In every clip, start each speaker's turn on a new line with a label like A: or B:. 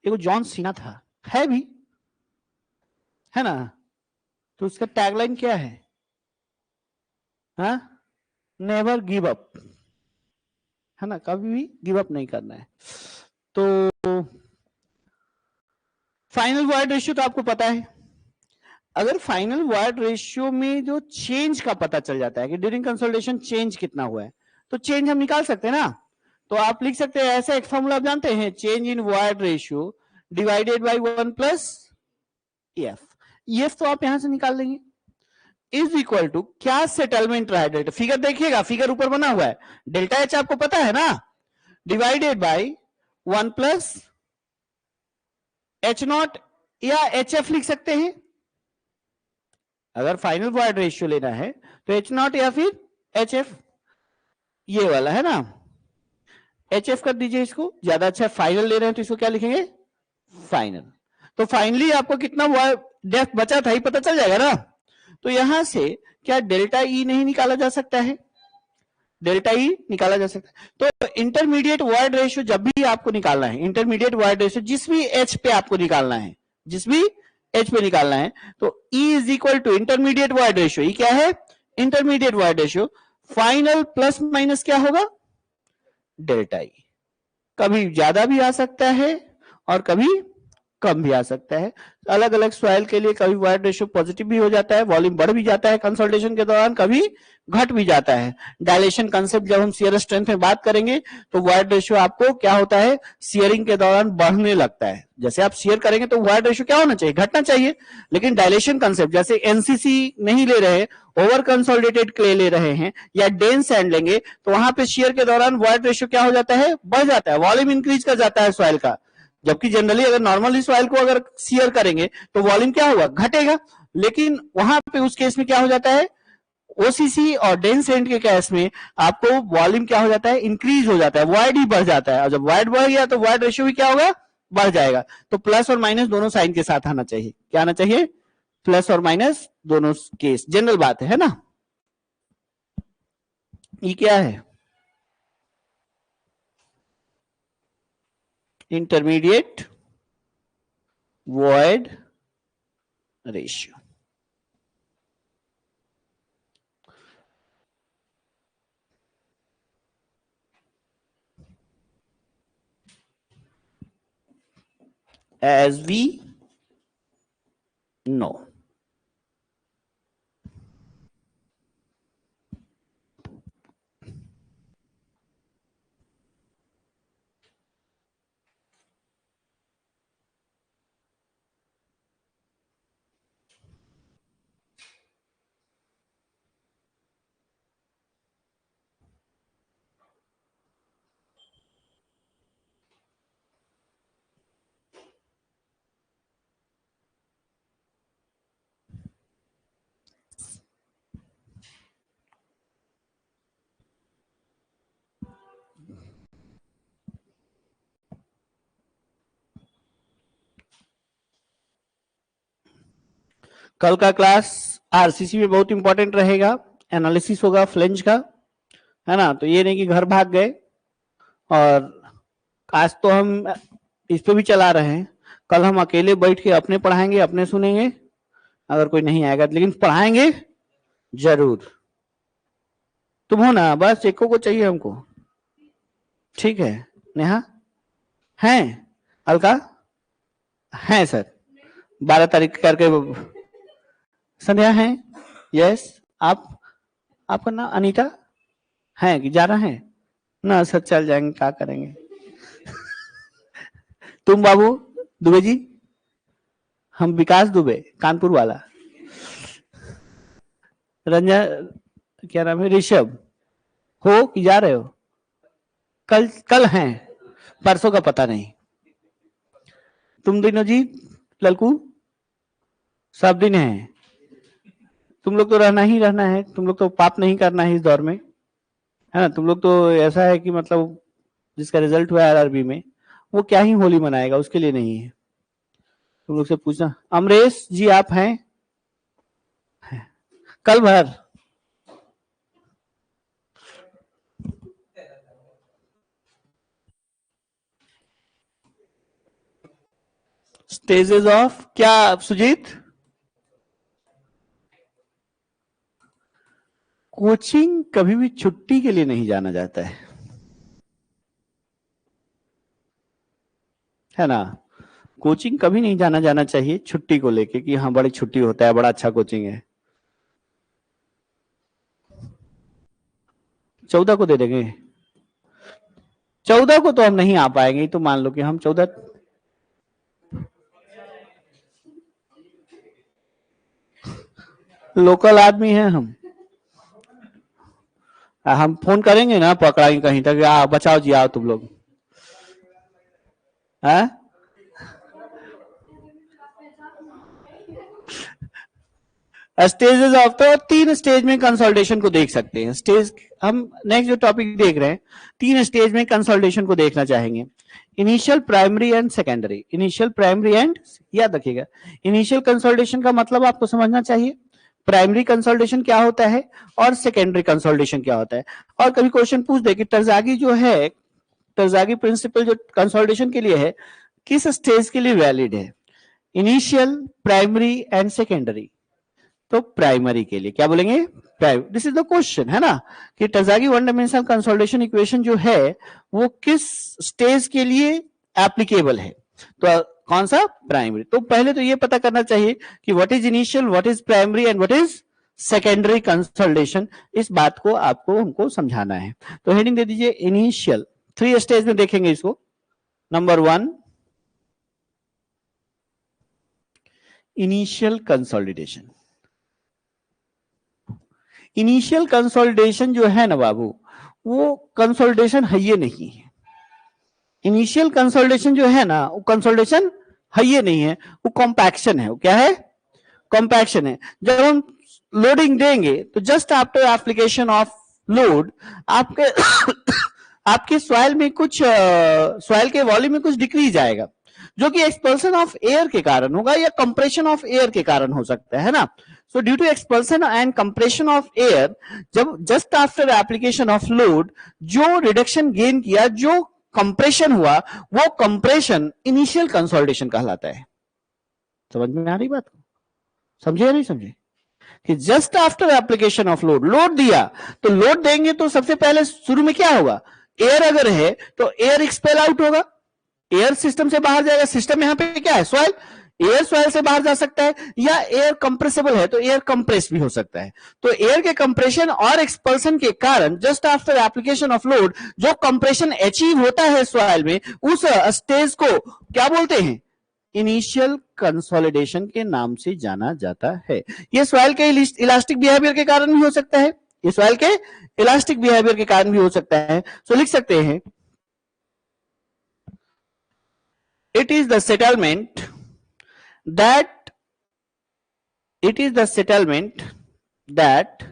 A: एक John Cena था, है भी, है ना? तो उसका टैगलाइन क्या है? हाँ, नेवर गिव अप, है ना? कभी भी गिव अप नहीं करना है। तो फाइनल वॉइड रेशियो तो आपको पता है। अगर फाइनल वॉइड रेशियो में जो चेंज का पता चल जाता है कि ड्यूरिंग कंसोलिडेशन चेंज कितना हुआ है, तो चेंज हम निकाल सकते हैं ना। तो आप लिख सकते हैं ऐसा एक फॉर्मूला आप जानते हैं, change in void ratio divided by 1 plus F. F तो आप यहां से निकाल लेंगे, इज इक्वल टू क्या सेटलमेंट रहा है डेल्टा, फिगर देखिएगा, फिगर ऊपर बना हुआ है, डेल्टा एच आपको पता है ना, divided by 1 plus H not या एच एफ लिख सकते हैं। अगर फाइनल वॉइड रेशियो लेना है तो एच नॉट या फिर एच एफ, ये वाला है ना, एच एफ कर दीजिए इसको, ज्यादा अच्छा। फाइनल ले रहे हैं तो इसको क्या लिखेंगे, फाइनल। तो फाइनली आपको कितना डेप्थ बचा था ये पता चल जाएगा ना। तो यहां से क्या डेल्टा ई नहीं निकाला जा सकता है, डेल्टा ई निकाला जा सकता है। तो इंटरमीडिएट वॉइड रेशियो जब भी आपको निकालना है, इंटरमीडिएट वॉइड रेशियो जिस भी एच पे आपको निकालना है, जिस भी एच पे निकालना है, तो E is equal to intermediate void ratio, E क्या है, intermediate void ratio, final plus minus क्या होगा, डेल्टा ई। कभी ज्यादा भी आ सकता है और कभी कम भी आ सकता है। अलग अलग सॉइल के लिए कभी वॉइड रेशियो पॉजिटिव भी हो जाता है, वॉल्यूम बढ़ भी जाता है कंसोलिडेशन के दौरान, कभी घट भी जाता है। डायलेशन कंसेप्ट जब हम शियर स्ट्रेंथ में बात करेंगे तो वॉइड रेशियो आपको क्या होता है, शियरिंग के दौरान बढ़ने लगता है। जैसे आप शियर करेंगे तो वॉइड रेशियो क्या होना चाहिए, घटना चाहिए। लेकिन डायलेशन कंसेप्ट जैसे एनसीसी नहीं ले रहे, ओवर कंसोलिडेटेड क्ले ले रहे हैं या डेंस सैंड लेंगे, तो वहां पे शियर के दौरान वॉइड रेशियो क्या हो जाता है, बढ़ जाता है, वॉल्यूम इंक्रीज कर जाता है सॉइल का। जबकि जनरली अगर नॉर्मली सॉइल को अगर शियर करेंगे तो वॉल्यूम क्या होगा, घटेगा। लेकिन वहां पे उस केस में क्या हो जाता है, ओसीसी और डेंस एंड के केस में आपको वॉल्यूम क्या हो जाता है, इंक्रीज हो जाता है, वाइड ही बढ़ जाता है। और जब वाइड बढ़ गया तो वाइड रेशियो भी क्या होगा, बढ़ जाएगा। तो प्लस और माइनस दोनों साइन के साथ आना चाहिए, क्या आना चाहिए, प्लस और माइनस दोनों केस, जनरल बात है ना। ये क्या है, intermediate void ratio. as we know, कल का क्लास आरसीसी में बहुत इंपॉर्टेंट रहेगा, एनालिसिस होगा फ्लेंज का, है ना। तो ये नहीं कि घर भाग गए, और आज तो हम इस पे भी चला रहे हैं, कल हम अकेले बैठ के अपने पढ़ाएंगे, अपने सुनेंगे, अगर कोई नहीं आएगा लेकिन पढ़ाएंगे जरूर। तुम हो ना, बस एको को चाहिए हमको, ठीक है। नेहा हैं, अलका हैं सर, 12 तारीख करके संध्या है, यस। आप, आपका नाम अनीता है कि जा रहा है ना, सर चल जाएंगे, क्या करेंगे। तुम बाबू दुबे जी, हम विकास दुबे कानपुर वाला, रंजन क्या नाम है, ऋषभ हो कि जा रहे हो, कल कल हैं, परसों का पता नहीं। तुम दिनों जी, ललकू सब दिन है, तुम लोग तो रहना ही रहना है, तुम लोग तो पाप नहीं करना है इस दौर में, है ना। तुम लोग तो ऐसा है कि मतलब जिसका रिजल्ट हुआ आरआरबी में वो क्या ही होली मनाएगा, उसके लिए नहीं है। तुम लोग से पूछना, अमरेश जी आप हैं, कल भर स्टेजेस ऑफ क्या सुजीत? कोचिंग कभी भी छुट्टी के लिए नहीं जाना जाता है ना? कोचिंग कभी नहीं जाना चाहिए छुट्टी को लेके कि हाँ बड़ी छुट्टी होता है, बड़ा अच्छा कोचिंग है। 14 को दे देंगे। 14 को तो हम नहीं आ पाएंगे, तो मान लो कि हम 14 लोकल आदमी हैं हम फोन करेंगे ना, पकड़ाएंगे कहीं तक, बचाओ जी, आओ तुम लोग। स्टेजेस ऑफ, तो 3 स्टेज में कंसोलिडेशन को देख सकते हैं। स्टेज हम नेक्स्ट जो टॉपिक देख रहे हैं, 3 स्टेज में कंसोलिडेशन को देखना चाहेंगे। Initial, primary and secondary. Initial, primary and, याद रखिएगा इनिशियल कंसोलिडेशन का मतलब आपको समझना चाहिए, प्राइमरी कंसोलिडेशन क्या होता है और सेकेंडरी कंसोलिडेशन क्या होता है। और कभी क्वेश्चन पूछ दे कि टरज़ागी जो है, टरज़ागी प्रिंसिपल जो कंसोलिडेशन के लिए है, किस स्टेज के लिए वैलिड है? Initial, primary and secondary. तो प्राइमरी के लिए क्या बोलेंगे? दिस इज द क्वेश्चन, है ना, कि टरज़ागी वन डायमेंशनल कंसोलिडेशन इक्वेशन जो है वो किस स्टेज के लिए एप्लीकेबल है? तो कौन सा? प्राइमरी। तो पहले तो ये पता करना चाहिए कि what is initial, what is primary and what is secondary consolidation. इस बात को आपको हमको समझाना है। तो हेडिंग दे दीजिए इनिशियल। 3 स्टेज में देखेंगे इसको। Number 1, initial consolidation. Initial consolidation जो है ना बाबू, वो कंसोलिडेशन है ये नहीं है। इनिशियल कंसोलिडेशन जो है ना, वो कंसोलिडेशन है ये नहीं है, वो कॉम्पैक्शन है। वो क्या है? कॉम्पैक्शन है। जब हम लोडिंग देंगे तो just after application of load आपके आपके सॉइल में कुछ सॉइल के वॉल्यूम में कुछ डिक्रीज आएगा, जो कि एक्सपल्सन ऑफ एयर के कारण होगा या कंप्रेशन ऑफ एयर के कारण हो सकता है ना। So due to expulsion and compression of air, जब just after application of load जो reduction gain किया, जो compression हुआ, वो compression initial consolidation कहलाता है। समझ में आ रही बात? समझे या नहीं समझे? कि just after application of load, load दिया तो लोड देंगे तो सबसे पहले शुरू में क्या होगा? एयर अगर है तो एयर एक्सपेल आउट होगा, एयर सिस्टम से बाहर जाएगा। सिस्टम यहाँ पे क्या है? सॉइल। एयर सॉइल से बाहर जा सकता है, या एयर कंप्रेसिबल है तो एयर कंप्रेस भी हो सकता है। तो एयर के कंप्रेशन और एक्सपल्सन के कारण just after application of load जो कंप्रेशन अचीव होता है सॉइल में, उस स्टेज को क्या बोलते हैं? इनिशियल कंसोलिडेशन के नाम से जाना जाता है। ये सॉइल के इलास्टिक बिहेवियर के कारण भी हो सकता है, ये सॉइल के इलास्टिक बिहेवियर के कारण भी हो सकता है। सो लिख सकते हैं, it is the settlement that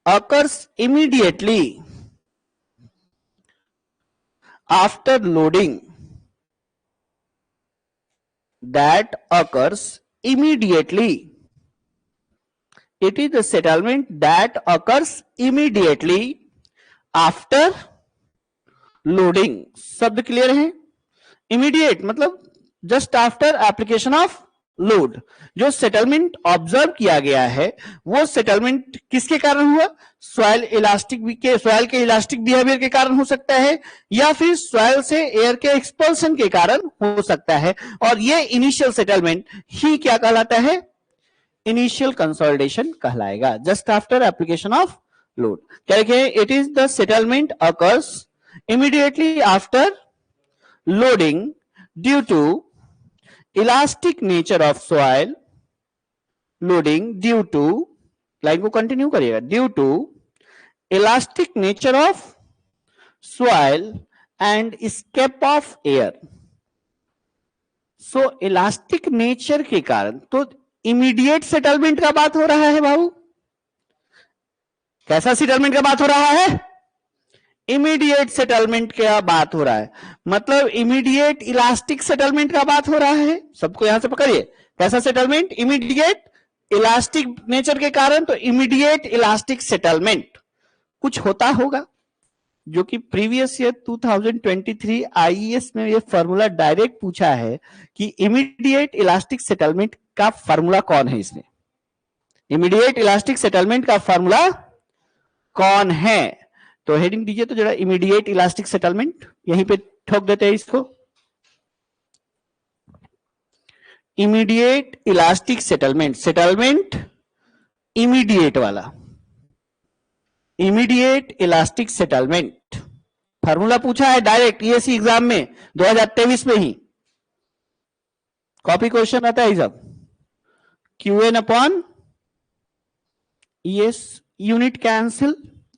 A: occurs immediately after loading, that occurs immediately. It is the settlement that occurs immediately after loading. शब्द क्लियर है? इमीडिएट मतलब just after application of load. जो सेटलमेंट ऑब्जर्व किया गया है वो सेटलमेंट किसके कारण हुआ? सॉइल के इलास्टिक बिहेवियर के कारण हो सकता है, या फिर सॉइल से एयर के एक्सपल्सन के कारण हो सकता है। और ये इनिशियल सेटलमेंट ही क्या कहलाता है? इनिशियल कंसोलिडेशन कहलाएगा, just after application of load. क्या लिखे? It is the settlement occurs immediately after loading due to elastic nature of soil, loading due to, line को कंटिन्यू करिएगा, due to elastic nature of soil and escape of air. So elastic nature के कारण तो immediate settlement का बात हो रहा है बाबू। कैसा सेटलमेंट का बात हो रहा है? इमीडिएट सेटलमेंट का बात हो रहा है, मतलब इमीडिएट इलास्टिक सेटलमेंट का बात हो रहा है। सबको यहां से पकड़िए, कैसा सेटलमेंट? इमीडिएट इलास्टिक नेचर के कारण, तो इमीडिएट इलास्टिक सेटलमेंट कुछ होता होगा, जो कि प्रीवियस ईयर 2023 आईईएस में ये फॉर्मूला डायरेक्ट पूछा है कि इमीडिएट इलास्टिक सेटलमेंट का फॉर्मूला कौन है। इसमें इमीडिएट इलास्टिक सेटलमेंट का फॉर्मूला कौन है? तो हेडिंग दीजिए तो जरा, इमीडिएट इलास्टिक सेटलमेंट, यहीं पे ठोक देते हैं इसको। Immediate elastic settlement, settlement immediate वाला, इमीडिएट इलास्टिक सेटलमेंट फार्मूला पूछा है डायरेक्ट ईएससी एग्जाम में 2023 में ही। कॉपी क्वेश्चन आता है सब, QN upon ES, unit cancel,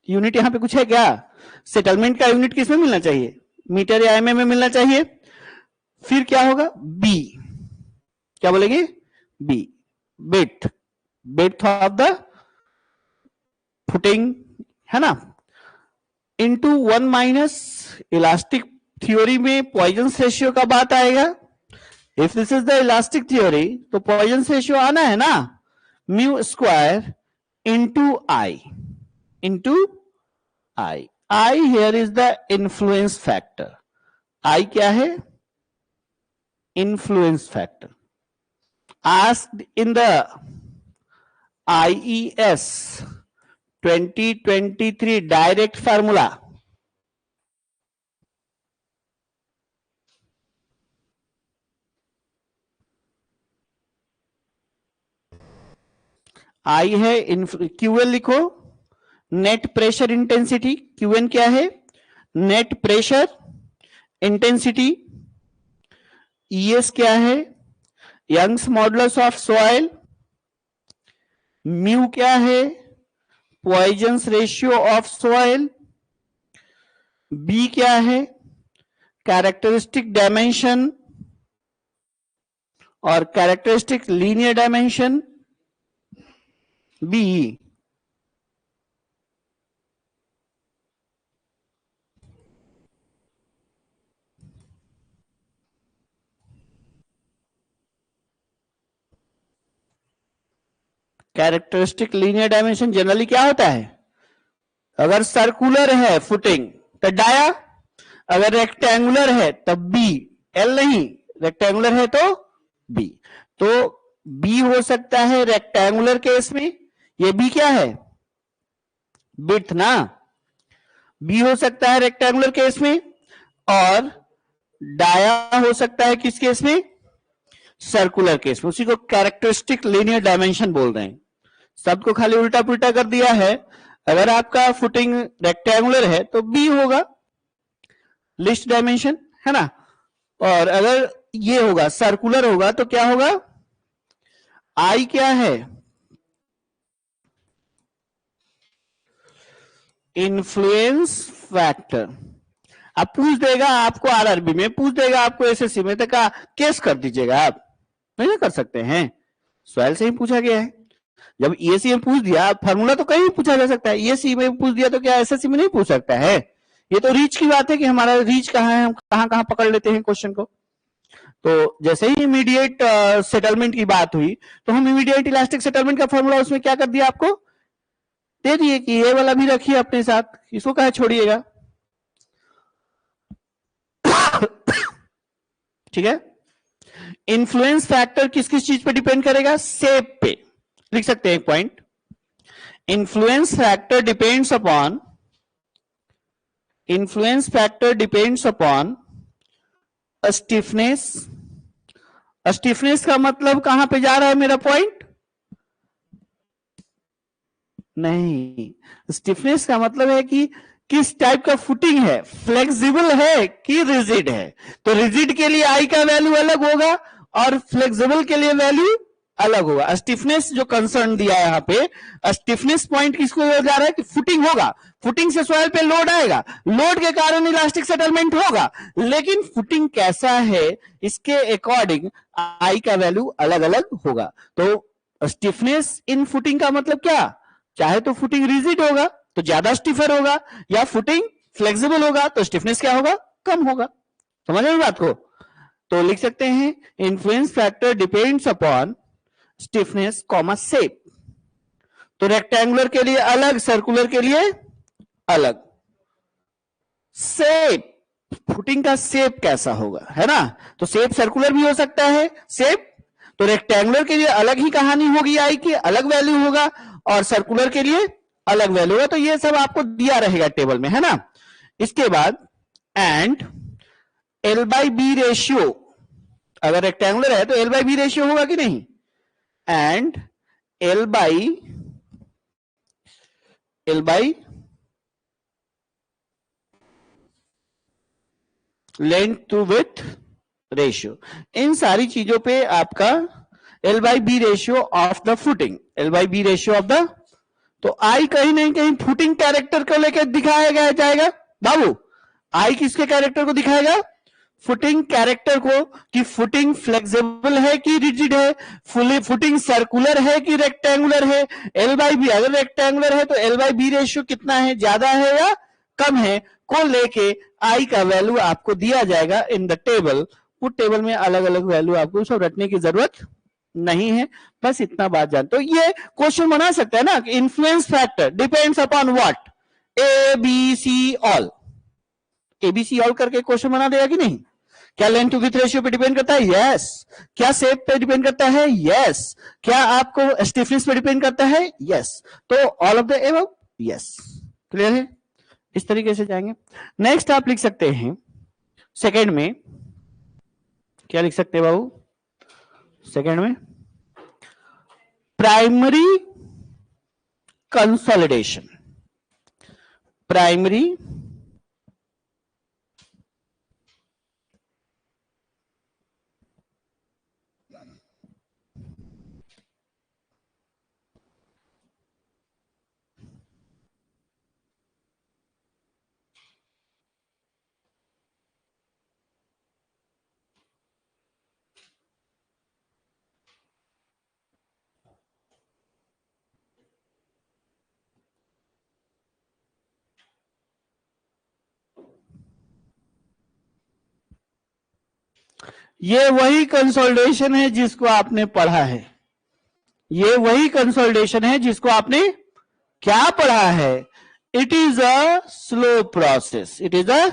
A: unit यहां पे कुछ है क्या? सेटलमेंट का यूनिट किसमें मिलना चाहिए? मीटर या एमएम में मिलना चाहिए। फिर क्या होगा? बी, क्या बोलेंगे? B, bit, bit of the footing, है ना, इनटू 1 माइनस इलास्टिक थ्योरी में पॉइजन्स रेशियो का बात आएगा। If this is the elastic theory तो पॉइजन्स रेशियो आना है ना, mu square into I, into I. I here is the influence factor. I क्या है? Influence factor. Asked in the IES 2023 direct formula, I है, क्यूएल लिखो, net pressure intensity. Q n क्या है? Net pressure intensity. ईएस क्या है? Young's modulus of soil. Mu क्या है? Poisson's ratio of soil. B क्या है? कैरेक्टरिस्टिक डायमेंशन और characteristic linear dimension. B, characteristic linear dimension generally क्या होता है? अगर सर्कुलर है फुटिंग तो डाया, अगर रेक्टेंगुलर है तब बी, एल नहीं, रेक्टेंगुलर है तो बी। तो बी हो सकता है रेक्टेंगुलर केस में, ये बी क्या है? विड्थ ना। बी हो सकता है रेक्टेंगुलर केस में, और डाया हो सकता है किस केस में? सर्कुलर केस में। उसी को कैरेक्टरिस्टिक लीनियर डायमेंशन बोल रहे हैं। शब्द को खाली उल्टा पुल्टा कर दिया है। अगर आपका फुटिंग रेक्टेंगुलर है तो बी होगा लिस्ट डायमेंशन, है ना, और अगर ये होगा सर्कुलर होगा तो क्या होगा? आई क्या है? Influence factor. अब पूछ देगा आपको, आरआरबी में पूछ देगा आपको, एसएससी में, तो का केस कर दीजिएगा आप, नहीं कर सकते हैं, सवाल से ही पूछा गया है। जब ईएससी में पूछ दिया, फॉर्मूला तो कहीं भी पूछा जा सकता है, ईएससी में पूछ दिया तो क्या एसएससी में नहीं पूछ सकता है? ये तो रीच की बात है कि हमारा रीच कहाँ है, हम कहाँ कहाँ पकड़ लेते हैं क्वेश्चन को। तो जैसे ही इमीडिएट सेटलमेंट की बात हुई तो हम इमीडिएट इलास्टिक सेटलमेंट का फॉर्मूला उसमें क्या कर दिया, आपको दे दिए कि ये वाला भी रखिए अपने साथ, इसको कहा छोड़िएगा। ठीक है। इन्फ्लुएंस फैक्टर किस किस चीज पे डिपेंड करेगा? शेप पे। लिख सकते हैं एक point, influence factor depends upon, influence factor depends upon stiffness. Stiffness का मतलब कहां पे जा रहा है मेरा पॉइंट? नहीं, स्टिफनेस का मतलब है कि किस टाइप का फुटिंग है, फ्लेक्सिबल है कि रिजिड है। तो रिजिड के लिए आई का वैल्यू अलग होगा और फ्लेक्सिबल के लिए वैल्यू अलग होगा। स्टिफनेस जो कंसर्न दिया है यहां पे, स्टिफनेस पॉइंट किसको जा रहा है कि फुटिंग होगा, फुटिंग से सॉइल पे लोड आएगा, लोड के कारण इलास्टिक सेटलमेंट होगा, लेकिन फुटिंग कैसा है इसके अकॉर्डिंग आई का वैल्यू अलग अलग होगा। तो स्टिफनेस इन फुटिंग का मतलब क्या? चाहे तो फुटिंग रिजिड होगा तो ज्यादा स्टिफर होगा, या फुटिंग फ्लेक्सिबल होगा तो स्टिफनेस क्या होगा? कम होगा। समझ रहे बात को? तो लिख सकते हैं influence factor depends upon stiffness comma shape. तो रेक्टेंगुलर के लिए अलग, सर्कुलर के लिए अलग। शेप, फुटिंग का शेप कैसा होगा, है ना। तो शेप सर्कुलर भी हो सकता है शेप, तो रेक्टेंगुलर के लिए अलग ही कहानी होगी, आई की अलग वैल्यू होगा, और सर्कुलर के लिए अलग वैल्यू होगा। तो ये सब आपको दिया रहेगा टेबल में, है ना। इसके बाद and L by B ratio, अगर रेक्टेंगुलर है तो एल बाई बी रेशियो होगा कि नहीं, and L by length to with ratio, इन सारी चीजों पे आपका L by B ratio of the footing, L by B ratio of the, तो आई कहीं नहीं कहीं फुटिंग कैरेक्टर को लेकर दिखाया जाएगा बाबू। आई किसके कैरेक्टर को दिखाएगा, फुटिंग कैरेक्टर को, कि फुटिंग फ्लेक्सिबल है कि रिजिड है, फुटिंग सर्कुलर है कि रेक्टेंगुलर है। एल बाई बी, अगर रेक्टेंगुलर है तो एल बाई बी रेशियो कितना है, ज्यादा है या कम है, को लेके आई का वैल्यू आपको दिया जाएगा इन द टेबल। वो टेबल में अलग अलग वैल्यू आपको सब रटने की जरूरत नहीं है, बस इतना बात जानते हो। ये क्वेश्चन बना सकता है ना, influence factor depends upon what, A B C all, ABC all करके क्वेश्चन बना देगा कि नहीं। क्या लेंथ टू विथ रेशियो पे डिपेंड करता है, यस। क्या शेप पे डिपेंड करता है, यस। क्या आपको स्टिफनेस पे डिपेंड करता है, यस। तो all of the above, yes. Clear है, इस तरीके से जाएंगे। नेक्स्ट आप लिख सकते हैं सेकंड में, क्या लिख सकते हैं बाबू सेकंड में, प्राइमरी कंसोलिडेशन, प्राइमरी ये वही कंसोलिडेशन है जिसको आपने पढ़ा है, ये वही कंसोलिडेशन है जिसको आपने क्या पढ़ा है। It is a slow process, it is a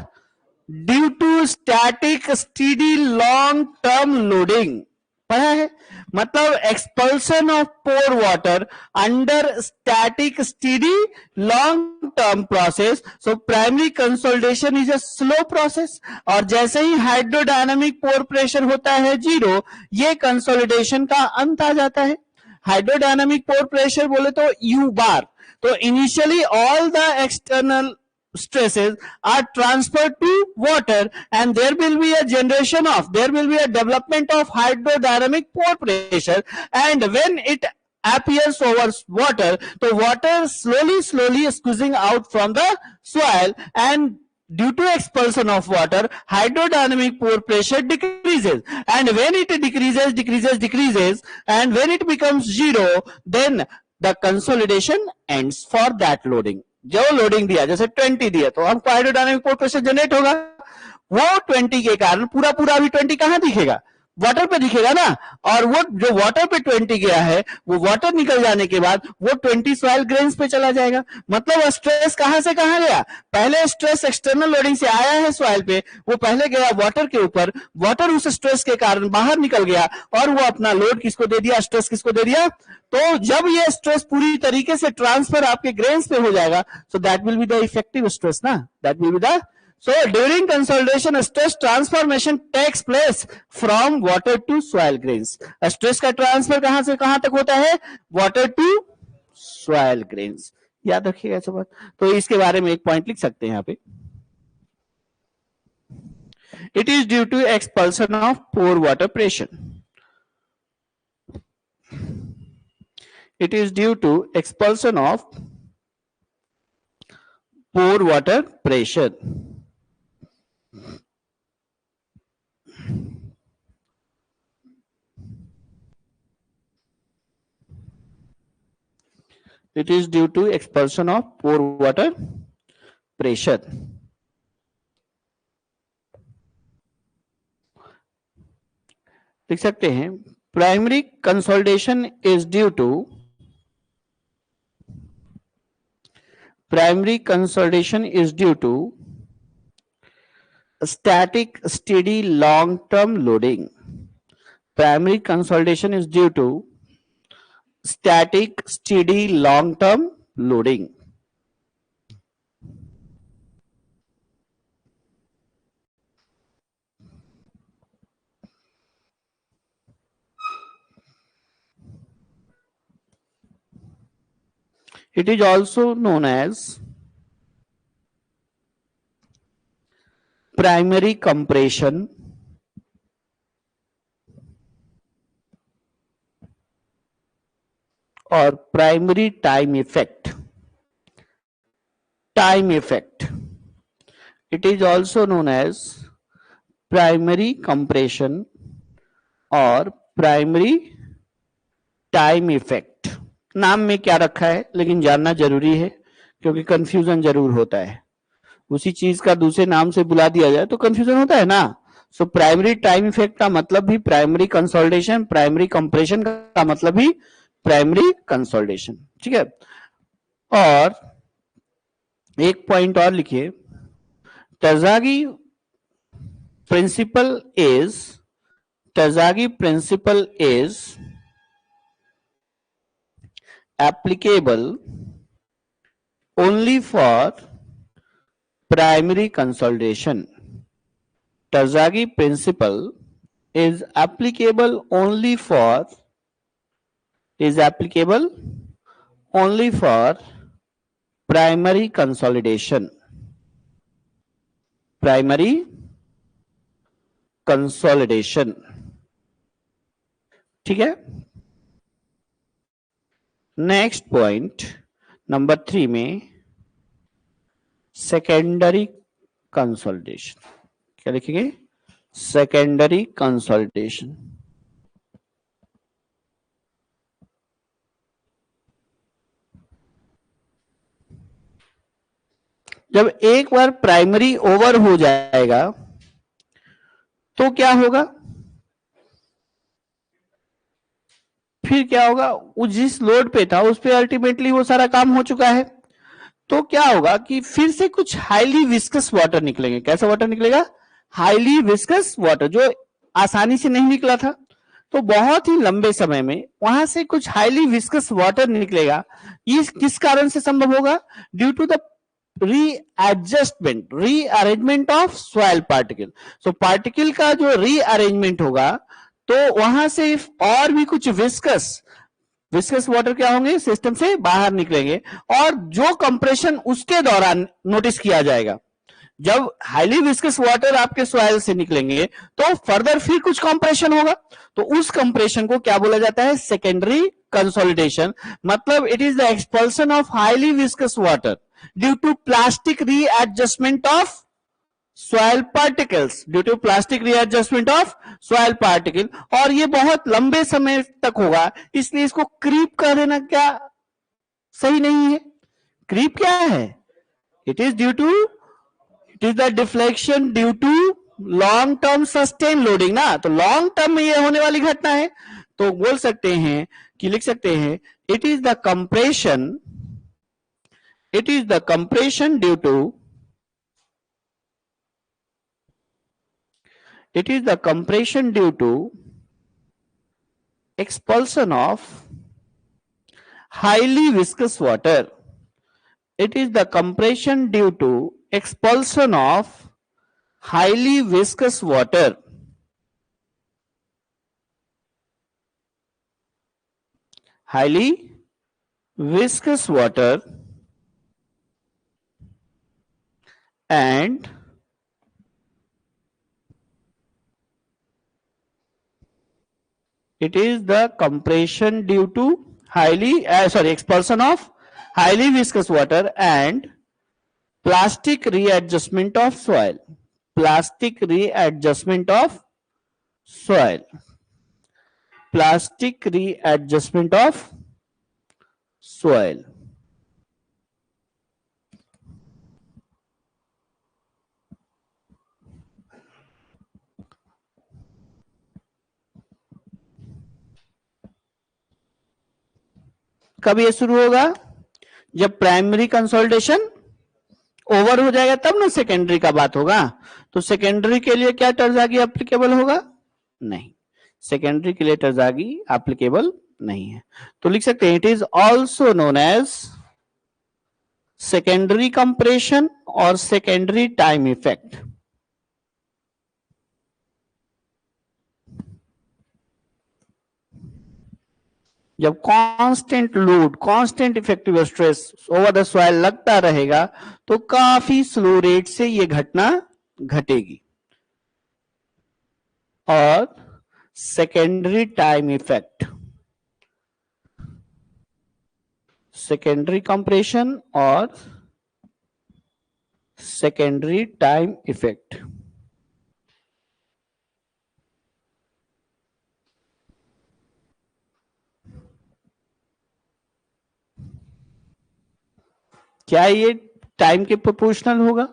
A: due to static steady long term loading, पढ़ा है। मतलब expulsion of pore water under static steady long term process, so primary consolidation is a slow process. और जैसे ही hydrodynamic pore pressure होता है 0, ये consolidation का अंत आ जाता है। हाइड्रोडायनामिक पोर प्रेशर बोले तो U बार, तो initially all the external stresses are transferred to water and there will be a generation of, there will be a development of hydrodynamic pore pressure, and when it appears over water, the water slowly squeezing out from the soil, and due to expulsion of water hydrodynamic pore pressure decreases, and when it decreases and when it becomes 0, then the consolidation ends for that loading। जो loading दिया जैसे 20 दिया तो हमको hydrodynamic pore pressure generate होगा, वो 20 के कारण पूरा पूरा अभी 20 कहां दिखेगा, वाटर पे दिखेगा ना। और वो जो वाटर पे 20 गया है, वो वाटर निकल जाने के बाद वो 20 सॉइल ग्रेन्स पे चला जाएगा। मतलब स्ट्रेस कहां से कहां गया, पहले स्ट्रेस एक्सटर्नल लोडिंग से आया है सॉइल पे, वो पहले गया वाटर के ऊपर, वाटर उस स्ट्रेस के कारण बाहर निकल गया और वो अपना लोड किसको दे दिया, स्ट्रेस किसको दे दिया। तो जब ये स्ट्रेस पूरी तरीके से ट्रांसफर आपके ग्रेन्स पे हो जाएगा, so that will be the effective stress ना, that will be the, so during consolidation stress transformation takes place from water to soil grains। Stress का ट्रांसफर कहां से कहां तक होता है, वाटर टू सॉइल ग्रेन्स, याद रखिएगा ऐसा बात। तो इसके बारे में एक पॉइंट लिख सकते हैं यहां पे, it is due to expulsion of pore water pressure, it is due to expulsion of pore water pressure। It is due to expulsion of pore water pressure। लिख सकते हैं primary consolidation is due to, primary consolidation is due to static steady long term loading. Primary consolidation is due to static steady long term loading. It is also known as primary compression or primary time effect. Time effect. It is also known as primary compression और primary time effect. नाम में क्या रखा है लेकिन जानना जरूरी है क्योंकि कंफ्यूजन जरूर होता है. उसी चीज का दूसरे नाम से बुला दिया जाए तो कंफ्यूजन होता है ना. सो प्राइमरी टाइम इफेक्ट का मतलब भी प्राइमरी कंसोलिडेशन, प्राइमरी कंप्रेशन का मतलब भी प्राइमरी कंसोलिडेशन. ठीक है. और एक पॉइंट और लिखिए, Terzaghi principle is applicable only for primary consolidation. Terzaghi principle is applicable only for primary consolidation. Primary consolidation. ठीक है. नेक्स्ट पॉइंट नंबर 3 में सेकेंडरी कंसोलिडेशन. क्या लिखेंगे? Secondary consolidation. जब एक बार प्राइमरी ओवर हो जाएगा तो क्या होगा? फिर क्या होगा? वो जिस लोड पे था उस पे अल्टीमेटली वो सारा काम हो चुका है. तो क्या होगा कि फिर से कुछ हाईली विस्कस वाटर निकलेंगे. कैसा वाटर निकलेगा? हाईली विस्कस वाटर, जो आसानी से नहीं निकला था. तो बहुत ही लंबे समय में वहां से कुछ हाईली विस्कस वाटर निकलेगा. ये किस कारण से संभव होगा? Due to the rearrangement of soil particle. So particle का जो रीअरेंजमेंट होगा तो वहां से और भी कुछ विस्कस वाटर क्या होंगे? सिस्टम से बाहर निकलेंगे. और जो कंप्रेशन उसके दौरान नोटिस किया जाएगा, जब हाईली विस्कस वाटर आपके सॉइल से निकलेंगे तो फर्दर फिर कुछ कंप्रेशन होगा. तो उस कंप्रेशन को क्या बोला जाता है? Secondary consolidation. मतलब it is the expulsion of highly viscous water due to plastic readjustment of soil particles. और ये बहुत लंबे समय तक होगा, इसलिए इसको क्रीप कह देना क्या सही नहीं है? क्रीप क्या है? It is the deflection due to long term sustain loading ना. तो लॉन्ग टर्म में ये होने वाली घटना है. तो बोल सकते हैं कि लिख सकते हैं it is the compression due to expulsion of highly viscous water. It is the compression due to expulsion of highly viscous water. Highly viscous water and it is the compression due to expulsion of highly viscous water and plastic readjustment of soil. Plastic readjustment of soil. कब ये शुरू होगा? जब primary consolidation over हो जाएगा तब ना secondary का बात होगा। तो सेकेंडरी के लिए क्या टर्जागी एप्लीकेबल होगा? नहीं, सेकेंडरी के लिए टर्जागी एप्लीकेबल नहीं है। तो लिख सकते हैं it is also known as secondary compression और सेकेंडरी टाइम इफेक्ट। जब constant load, constant effective stress over the soil लगता रहेगा तो काफी स्लो रेट से ये घटना घटेगी। और secondary time effect, secondary compression और सेकेंडरी टाइम इफेक्ट। क्या ये टाइम के प्रोपोर्शनल होगा?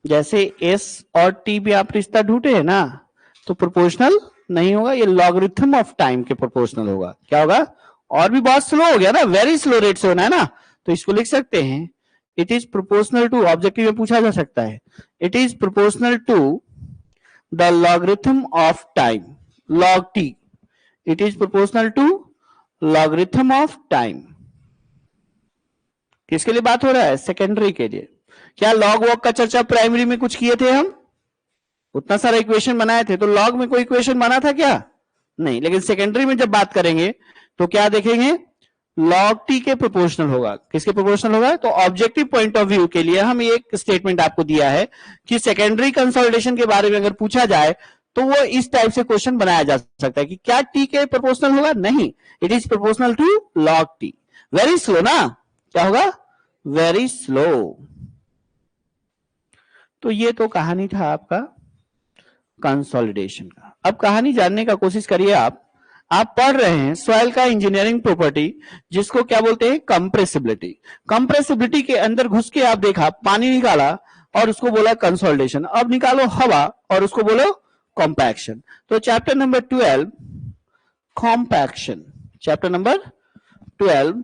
A: जैसे एस और टी भी आप रिश्ता ढूंढे है ना, तो प्रोपोर्शनल नहीं होगा, ये लॉगरिथम ऑफ टाइम के प्रोपोर्शनल होगा। क्या होगा? और भी बहुत स्लो हो गया ना, वेरी स्लो रेट से होना है ना, तो इसको लिख सकते हैं it is proportional to, objective में पूछा जा सकता है, it is proportional to the logarithm of time, log T, it is proportional to logarithm of time. किसके लिए बात हो रहा है? सेकेंडरी के लिए। क्या लॉग वॉग का चर्चा प्राइमरी में कुछ किए थे हम? उतना सारा इक्वेशन बनाए थे, तो लॉग में कोई इक्वेशन बना था क्या? नहीं। लेकिन सेकेंडरी में जब बात करेंगे तो क्या देखेंगे? लॉग टी के प्रोपोर्शनल होगा। किसके प्रोपोर्शनल होगा? तो ऑब्जेक्टिव पॉइंट ऑफ व्यू के लिए हम एक स्टेटमेंट आपको दिया है कि सेकेंडरी कंसोलिडेशन के बारे में अगर पूछा जाए तो वो इस टाइप से क्वेश्चन बनाया जा सकता है कि क्या टी के प्रोपोर्शनल होगा? नहीं, it is proportional to log T. Very slow ना, क्या होगा? Very slow. तो ये तो कहानी था आपका कंसोलिडेशन का। अब कहानी जानने का कोशिश करिए। आप पढ़ रहे हैं सॉइल का इंजीनियरिंग प्रॉपर्टी, जिसको क्या बोलते हैं? कंप्रेसिबिलिटी। कंप्रेसिबिलिटी के अंदर घुस के आप देखा, पानी निकाला और उसको बोला कंसोलिडेशन। अब निकालो हवा और उसको बोलो कॉम्पैक्शन। तो chapter number 12 compaction, chapter number 12